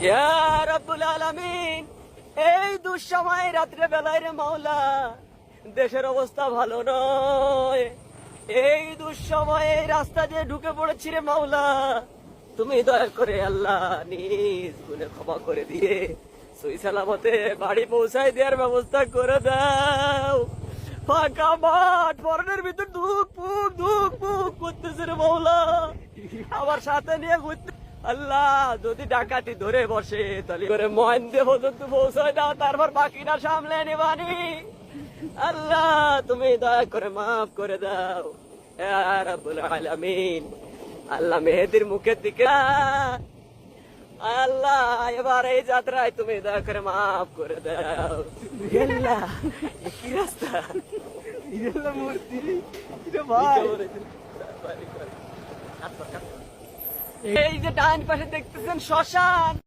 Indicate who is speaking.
Speaker 1: ইয়া রাব্বুল আলামিন, এই দুঃসময় রাত্রে বেলায় রে মাওলা, দেশের অবস্থা ভালো নয়। এই দুঃসময়ে রাস্তা দিয়ে ঢুকে পড়েছি রে মাওলা, তুমি দয়া করে আল্লাহ নিজ গুণে ক্ষমা করে দিয়ে সই সালামতে বাড়ি পৌঁছায় দেওয়ার ব্যবস্থা করে দাও। ফাঁকা মাঠ, পরনের ভিতর ধুক পুক করতেছে রে মাওলা, আমার সাথে নিয়ে ঘুরতে। আল্লাহ যদি ডাকাতি ধরে বসে তাহলে করে মহেন্দ্র পর্যন্ত পৌঁছায় দাও, তারপর বাকিটা সামলে নেবানি। আল্লাহ তুমি দয়া করে মাফ করে দাও ইয়া রাব্বুল আলামিন। আল্লাহ মেহেদির মুখের দিকে আল্লাহ এবার এই যাত্রায় তুমি দয়া করে মাফ করে দাও। আল্লাহ কি রাস্তা, এই যে ডান পাশে দেখতেছেন শ্মশান,